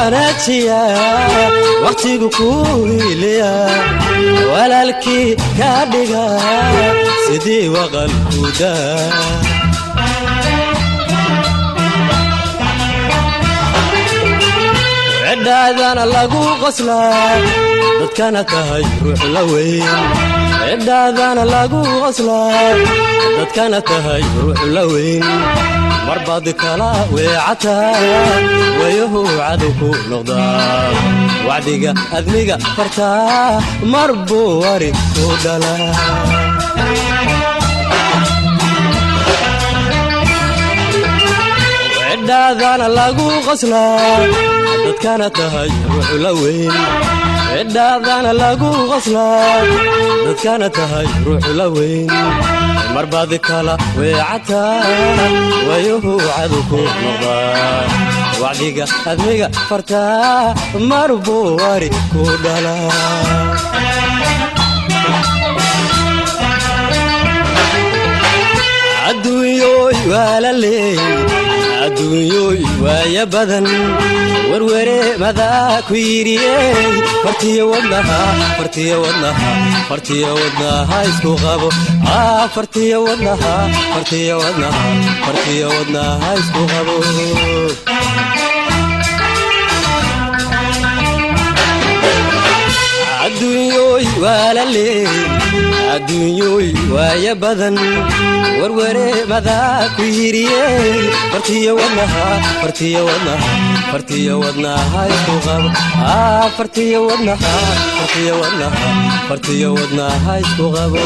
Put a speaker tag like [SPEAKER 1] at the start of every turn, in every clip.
[SPEAKER 1] wanajiya waqtigu ku hiliya walaalkii ka dhiga sidii waqalkuda عدادنا lagu qoslaa dadkana tahay ruux la weyn عدادنا lagu qoslaa dadkana tahay ruux la weyn marbaad kala weecata wayahu caduku noqdaa wacdiga admiga farta marbu wari ku dhala عدادنا lagu qoslaa dadkana tahay ruux la weyn عدادنا lagu qoslaa dadkana tahay ruux la weyn marbaad kala weecata wayahu caduku noqdaa wacdiga admiga farta marbu wari ku dhala adduunyoy walaaley adduunyoy waaya badan warware madaa ku yiriyey fartiyo wadnaha isku qabo fartiyo wadnaha isku qabo adduunyoy walaaley adduunyoy waaya badan warware madaa ku yiriyey fartiyo wadnaha isku qabo fartiyo wadnaha isku qabo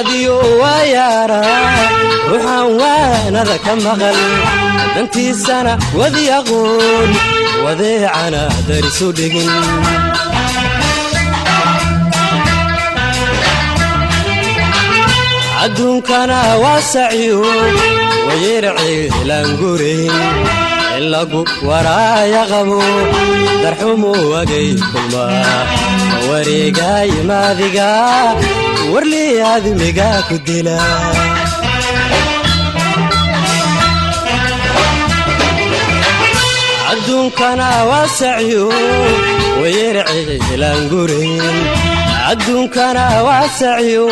[SPEAKER 1] راديو ويارا روحان وانا ذاك مغل دنتي سنة وذي أقول وذي عنا درسو دقن عدون كان واسعيو ويرعي لانقورين اللقو ورايا غمو درحومو وقي كلما وريقاي ماذيقا ورلي هذي ميقا كدلا عدون كان واسعيو ويرعي لانقورين عدون كان واسعيو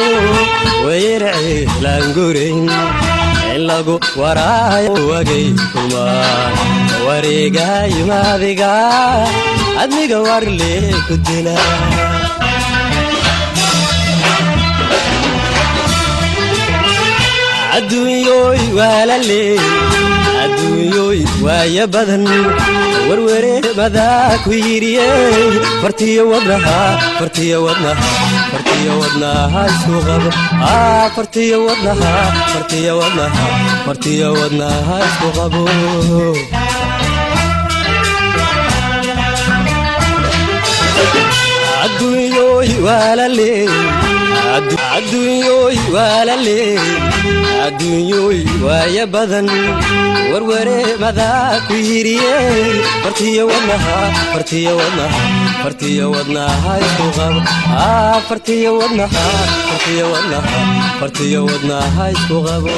[SPEAKER 1] ويرعي لانقورين اللقو ورايا وقي كلما وريقاي ماذيقا أدميقا ورلي كدلا adduunyoy walaaley adduunyoy waaya badan warware madaa ku yiriyey fartiyo wadnaha isku qabo fartiyo wadnaha isku qabo adduunyoy walaaley adduunyoy walaaley adduunyoy waaya badan warware madaa ku yiriyey fartiyo wadnaha isku qabo fartiyo wadnaha isku qabo